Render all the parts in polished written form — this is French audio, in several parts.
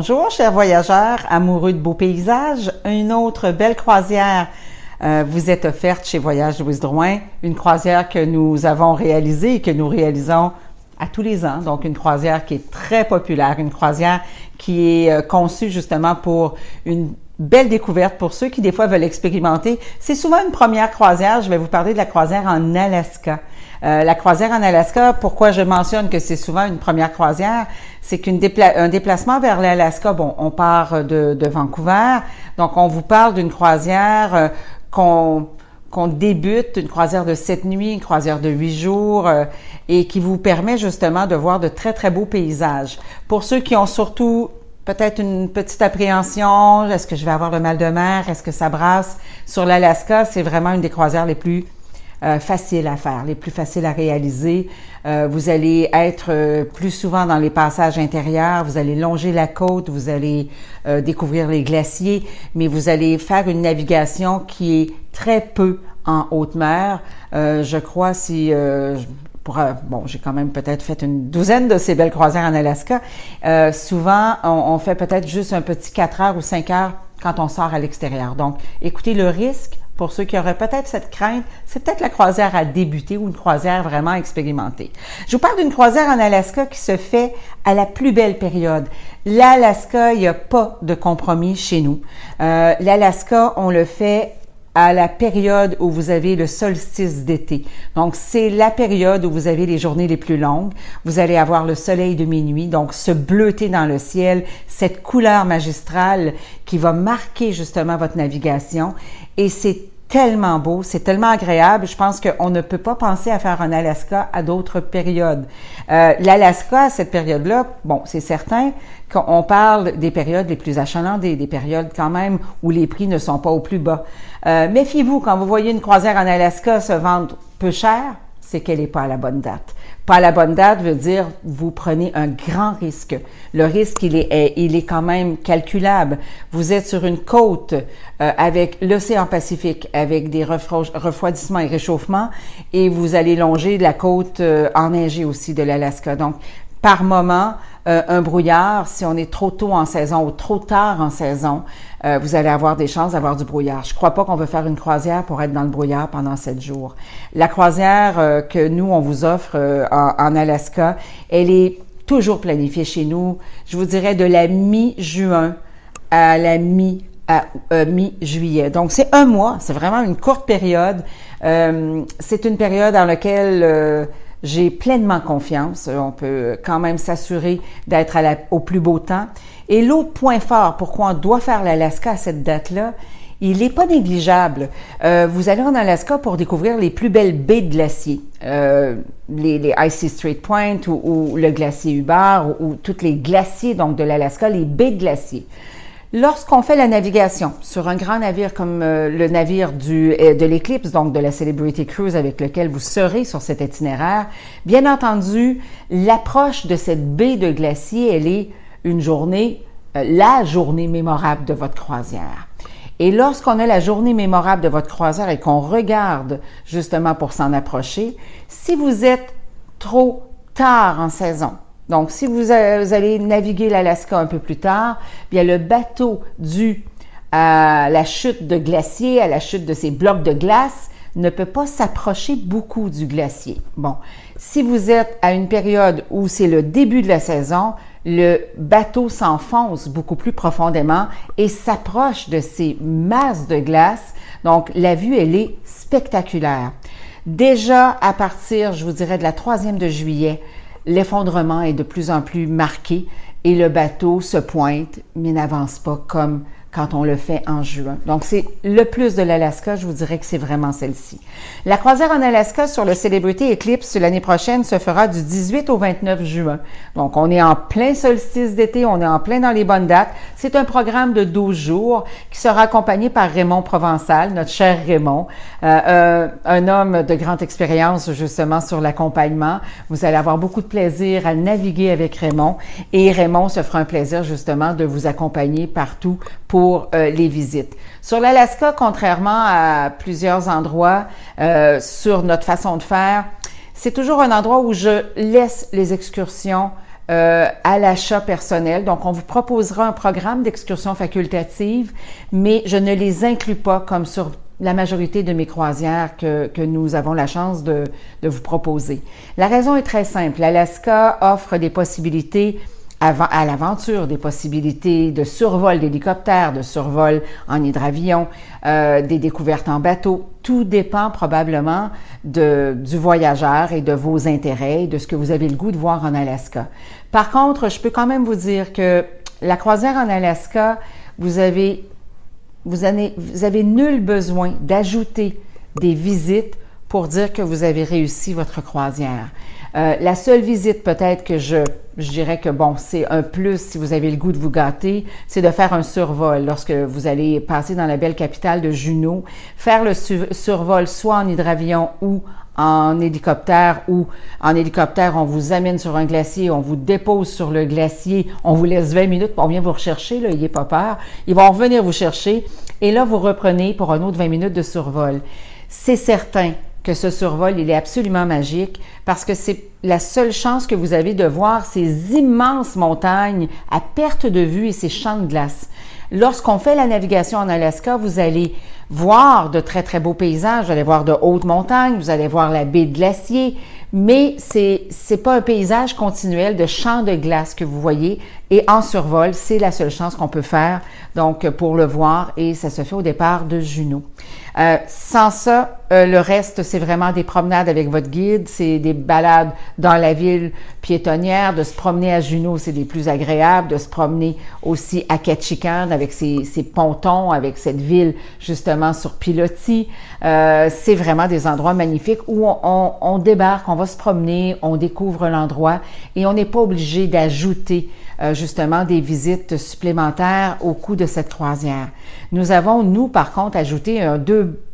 Bonjour, chers voyageurs amoureux de beaux paysages. Une autre belle croisière vous est offerte chez Voyage Louise Drouin. Une croisière que nous avons réalisée et que nous réalisons à tous les ans. Donc, une croisière qui est très populaire, une croisière qui est conçue justement pour une belle découverte pour ceux qui, des fois, veulent expérimenter. C'est souvent une première croisière. Je vais vous parler de la croisière en Alaska. La croisière en Alaska, pourquoi je mentionne que c'est souvent une première croisière, c'est qu'un déplacement vers l'Alaska, bon, on part de Vancouver, donc on vous parle d'une croisière qu'on débute, une croisière de 7 nuits, une croisière de 8 jours, et qui vous permet justement de voir de très, très beaux paysages. Pour ceux qui ont surtout peut-être une petite appréhension, est-ce que je vais avoir le mal de mer, est-ce que ça brasse? Sur l'Alaska, c'est vraiment une des croisières les plus faciles à faire, les plus faciles à réaliser. Vous allez être plus souvent dans les passages intérieurs, vous allez longer la côte, vous allez découvrir les glaciers, mais vous allez faire une navigation qui est très peu en haute mer. Je crois bon, j'ai quand même peut-être fait une douzaine de ces belles croisières en Alaska. Souvent, on fait peut-être juste un petit 4 heures ou 5 heures quand on sort à l'extérieur. Donc, écoutez, le risque, pour ceux qui auraient peut-être cette crainte, c'est peut-être la croisière à débuter ou une croisière vraiment expérimentée. Je vous parle d'une croisière en Alaska qui se fait à la plus belle période. L'Alaska, il n'y a pas de compromis chez nous. L'Alaska, on le fait à la période où vous avez le solstice d'été. Donc, c'est la période où vous avez les journées les plus longues. Vous allez avoir le soleil de minuit, donc ce bleuté dans le ciel, cette couleur magistrale qui va marquer justement votre navigation. Et c'est tellement beau, c'est tellement agréable. Je pense qu'on ne peut pas penser à faire un Alaska à d'autres périodes. L'Alaska, à cette période-là, bon, c'est certain qu'on parle des périodes les plus achalandées, des périodes quand même où les prix ne sont pas au plus bas. Méfiez-vous, quand vous voyez une croisière en Alaska se vendre peu cher, c'est qu'elle n'est pas à la bonne date. Pas à la bonne date veut dire vous prenez un grand risque. Le risque, il est quand même calculable. Vous êtes sur une côte avec l'océan Pacifique, avec des refroidissements et réchauffements, et vous allez longer la côte enneigée aussi de l'Alaska. Donc, par moment, un brouillard, si on est trop tôt en saison ou trop tard en saison, vous allez avoir des chances d'avoir du brouillard. Je ne crois pas qu'on veut faire une croisière pour être dans le brouillard pendant 7 jours. La croisière que nous, on vous offre en Alaska, elle est toujours planifiée chez nous, je vous dirais de la mi-juin à la mi-juillet. Donc, c'est un mois, c'est vraiment une courte période. C'est une période dans laquelle j'ai pleinement confiance. On peut quand même s'assurer d'être au plus beau temps. Et l'autre point fort, pourquoi on doit faire l'Alaska à cette date-là, il n'est pas négligeable. Vous allez en Alaska pour découvrir les plus belles baies de glaciers, les Icy Strait Point ou le glacier Hubbard ou tous les glaciers donc de l'Alaska, les baies de glaciers. Lorsqu'on fait la navigation sur un grand navire comme le navire de l'Eclipse, donc de la Celebrity Cruise avec lequel vous serez sur cet itinéraire, bien entendu, l'approche de cette baie de glacier, elle est une journée, la journée mémorable de votre croisière. Et lorsqu'on a la journée mémorable de votre croisière et qu'on regarde justement pour s'en approcher, si vous êtes trop tard en saison, donc, si vous allez naviguer l'Alaska un peu plus tard, bien le bateau dû à la chute de glacier, à la chute de ces blocs de glace, ne peut pas s'approcher beaucoup du glacier. Bon, si vous êtes à une période où c'est le début de la saison, le bateau s'enfonce beaucoup plus profondément et s'approche de ces masses de glace. Donc, la vue, elle est spectaculaire. Déjà, à partir, je vous dirais, de la 3e de juillet, l'effondrement est de plus en plus marqué et le bateau se pointe, mais n'avance pas comme quand on le fait en juin. Donc, c'est le plus de l'Alaska, je vous dirais que c'est vraiment celle-ci. La croisière en Alaska sur le Celebrity Eclipse l'année prochaine se fera du 18 au 29 juin. Donc, on est en plein solstice d'été, on est en plein dans les bonnes dates. C'est un programme de 12 jours qui sera accompagné par Raymond Provençal, notre cher Raymond, un homme de grande expérience justement sur l'accompagnement. Vous allez avoir beaucoup de plaisir à naviguer avec Raymond et Raymond se fera un plaisir justement de vous accompagner partout pour les visites. Sur l'Alaska, contrairement à plusieurs endroits sur notre façon de faire, c'est toujours un endroit où je laisse les excursions à l'achat personnel. Donc, on vous proposera un programme d'excursion facultative, mais je ne les inclus pas comme sur la majorité de mes croisières que nous avons la chance de vous proposer. La raison est très simple. L'Alaska offre des possibilités à l'aventure, des possibilités de survol d'hélicoptères, de survol en hydravion, des découvertes en bateau. Tout dépend probablement du voyageur et de vos intérêts et de ce que vous avez le goût de voir en Alaska. Par contre, je peux quand même vous dire que la croisière en Alaska, vous avez nul besoin d'ajouter des visites pour dire que vous avez réussi votre croisière. La seule visite peut-être que je dirais que bon, c'est un plus si vous avez le goût de vous gâter, c'est de faire un survol lorsque vous allez passer dans la belle capitale de Juneau, faire le survol soit en hydravion ou en hélicoptère, on vous amène sur un glacier, on vous dépose sur le glacier, on vous laisse 20 minutes, on vient vous rechercher, là, n'ayez pas peur. Ils vont revenir vous chercher et là, vous reprenez pour un autre 20 minutes de survol. C'est certain que ce survol, il est absolument magique parce que c'est la seule chance que vous avez de voir ces immenses montagnes à perte de vue et ces champs de glace. Lorsqu'on fait la navigation en Alaska, vous allez voir de très, très beaux paysages, vous allez voir de hautes montagnes, vous allez voir la baie de glacier, mais c'est pas un paysage continuel de champs de glace que vous voyez. Et en survol, c'est la seule chance qu'on peut faire donc pour le voir et ça se fait au départ de Juneau. Sans ça, le reste, c'est vraiment des promenades avec votre guide, c'est des balades dans la ville piétonnière, de se promener à Juneau, c'est des plus agréables, de se promener aussi à Ketchikan avec ses pontons, avec cette ville justement sur pilotis. C'est vraiment des endroits magnifiques où on débarque, on va se promener, on découvre l'endroit et on n'est pas obligé d'ajouter justement des visites supplémentaires au coût de cette croisière. Nous avons, nous, par contre, ajouté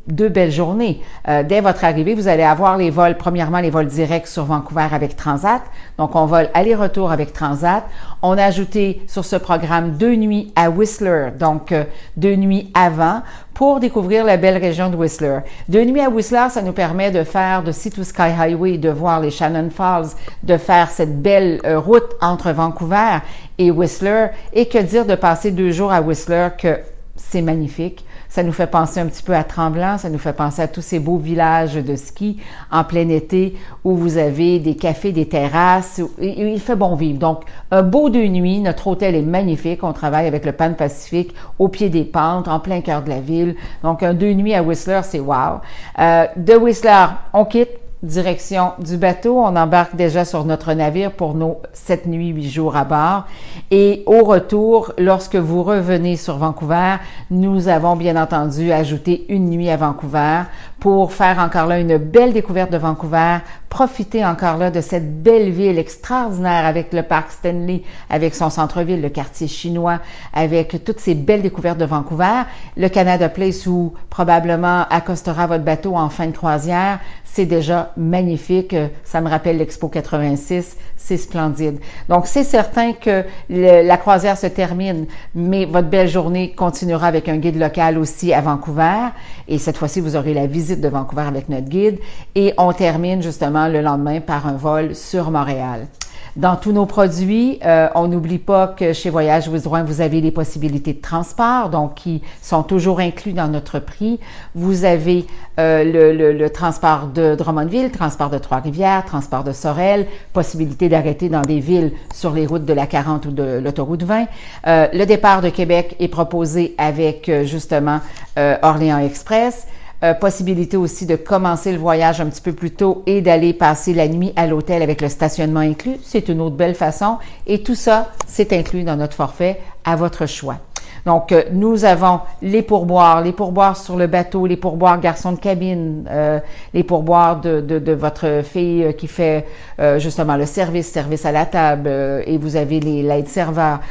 deux belles journées. Dès votre arrivée, vous allez avoir les vols, premièrement les vols directs sur Vancouver avec Transat. Donc, on vole aller-retour avec Transat. On a ajouté sur ce programme 2 nuits à Whistler, donc 2 nuits avant, pour découvrir la belle région de Whistler. 2 nuits à Whistler, ça nous permet de faire de Sea to Sky Highway, de voir les Shannon Falls, de faire cette belle route entre Vancouver et Whistler. Et que dire de passer 2 jours à Whistler, que c'est magnifique. Ça nous fait penser un petit peu à Tremblant, ça nous fait penser à tous ces beaux villages de ski en plein été où vous avez des cafés, des terrasses, et il fait bon vivre. Donc, un beau 2 nuits, notre hôtel est magnifique, on travaille avec le Pan Pacifique au pied des pentes, en plein cœur de la ville. Donc, un 2 nuits à Whistler, c'est wow. De Whistler, on quitte. Direction du bateau, on embarque déjà sur notre navire pour nos 7 nuits, 8 jours à bord. Et au retour, lorsque vous revenez sur Vancouver, nous avons bien entendu ajouté 1 nuit à Vancouver pour faire encore là une belle découverte de Vancouver, profiter encore là de cette belle ville extraordinaire avec le parc Stanley, avec son centre-ville, le quartier chinois, avec toutes ces belles découvertes de Vancouver. Le Canada Place où probablement accostera votre bateau en fin de croisière, c'est déjà magnifique. Ça me rappelle l'Expo 86. C'est splendide. Donc, c'est certain que la croisière se termine, mais votre belle journée continuera avec un guide local aussi à Vancouver. Et cette fois-ci, vous aurez la visite de Vancouver avec notre guide. Et on termine justement le lendemain par un vol sur Montréal. Dans tous nos produits, on n'oublie pas que chez Voyage Withdraw, vous avez les possibilités de transport, donc qui sont toujours inclus dans notre prix. Vous avez le transport de Drummondville, transport de Trois-Rivières, transport de Sorel, possibilité d'arrêter dans des villes sur les routes de la 40 ou de l'autoroute 20. Le départ de Québec est proposé avec justement Orléans Express. Possibilité aussi de commencer le voyage un petit peu plus tôt et d'aller passer la nuit à l'hôtel avec le stationnement inclus. C'est une autre belle façon. Et tout ça, c'est inclus dans notre forfait à votre choix. Donc, nous avons les pourboires sur le bateau, les pourboires garçons de cabine, les pourboires de votre fille qui fait justement le service à la table, et vous avez l'aide-serveur,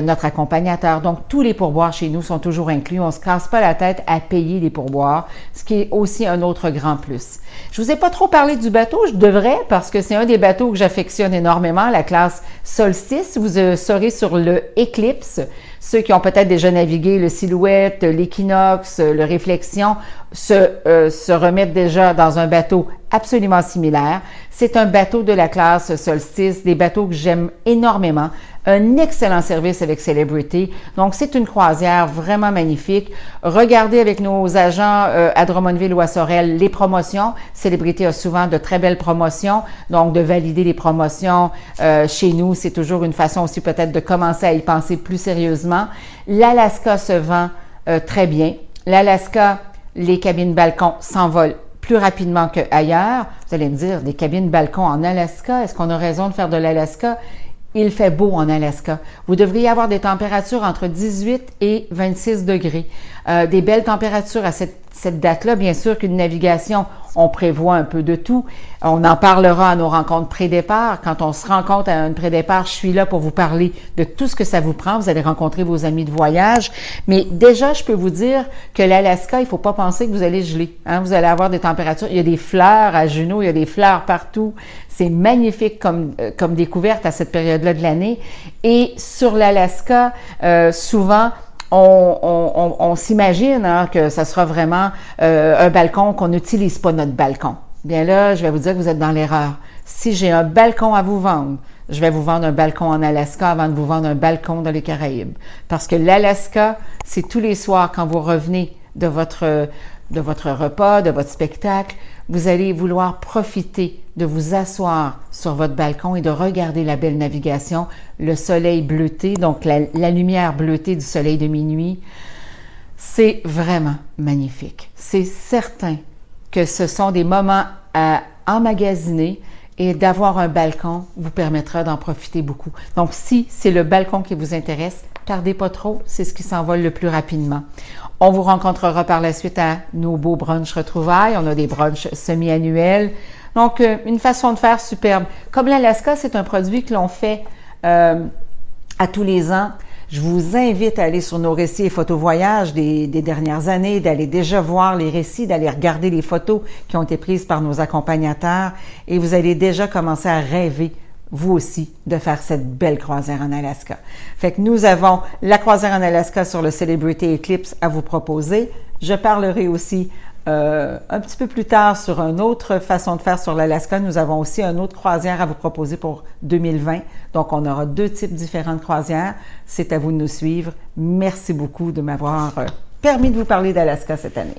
notre accompagnateur. Donc, tous les pourboires chez nous sont toujours inclus. On se casse pas la tête à payer les pourboires, ce qui est aussi un autre grand plus. Je vous ai pas trop parlé du bateau, je devrais, parce que c'est un des bateaux que j'affectionne énormément, la classe Solstice. Vous serez sur le Eclipse. Ceux qui ont peut-être déjà navigué le Silhouette, l'Equinox, le Réflexion, se remettent déjà dans un bateau absolument similaire. C'est un bateau de la classe Solstice, des bateaux que j'aime énormément. Un excellent service avec Celebrity. Donc, c'est une croisière vraiment magnifique. Regardez avec nos agents à Drummondville ou à Sorel les promotions. Celebrity a souvent de très belles promotions. Donc, de valider les promotions chez nous, c'est toujours une façon aussi peut-être de commencer à y penser plus sérieusement. L'Alaska se vend très bien. L'Alaska, les cabines balcons s'envolent plus rapidement qu'ailleurs. Vous allez me dire, des cabines balcons en Alaska, est-ce qu'on a raison de faire de l'Alaska? Il fait beau en Alaska. Vous devriez avoir des températures entre 18 et 26 degrés. Des belles températures à cette date-là. Bien sûr qu'une navigation, on prévoit un peu de tout. On en parlera à nos rencontres pré-départ. Quand on se rencontre à un pré-départ, je suis là pour vous parler de tout ce que ça vous prend. Vous allez rencontrer vos amis de voyage. Mais déjà, je peux vous dire que l'Alaska, il ne faut pas penser que vous allez geler. Hein? Vous allez avoir des températures. Il y a des fleurs à Juneau, il y a des fleurs partout. C'est magnifique comme découverte à cette période-là de l'année. Et sur l'Alaska, souvent, on s'imagine que ça sera vraiment un balcon, qu'on n'utilise pas notre balcon. Bien là, je vais vous dire que vous êtes dans l'erreur. Si j'ai un balcon à vous vendre, je vais vous vendre un balcon en Alaska avant de vous vendre un balcon dans les Caraïbes. Parce que l'Alaska, c'est tous les soirs quand vous revenez de votre repas, de votre spectacle, vous allez vouloir profiter de vous asseoir sur votre balcon et de regarder la belle navigation, le soleil bleuté, donc la lumière bleutée du soleil de minuit. C'est vraiment magnifique. C'est certain que ce sont des moments à emmagasiner et d'avoir un balcon vous permettra d'en profiter beaucoup. Donc, si c'est le balcon qui vous intéresse, tardez pas trop, c'est ce qui s'envole le plus rapidement. On vous rencontrera par la suite à nos beaux brunchs retrouvailles. On a des brunchs semi-annuels. Donc, une façon de faire superbe. Comme l'Alaska, c'est un produit que l'on fait à tous les ans. Je vous invite à aller sur nos récits et photos voyages des dernières années, d'aller déjà voir les récits, d'aller regarder les photos qui ont été prises par nos accompagnateurs et vous allez déjà commencer à rêver, vous aussi, de faire cette belle croisière en Alaska. Fait que nous avons la croisière en Alaska sur le Celebrity Eclipse à vous proposer. Je parlerai aussi un petit peu plus tard sur une autre façon de faire sur l'Alaska. Nous avons aussi une autre croisière à vous proposer pour 2020. Donc, on aura 2 types différents de croisières. C'est à vous de nous suivre. Merci beaucoup de m'avoir permis de vous parler d'Alaska cette année.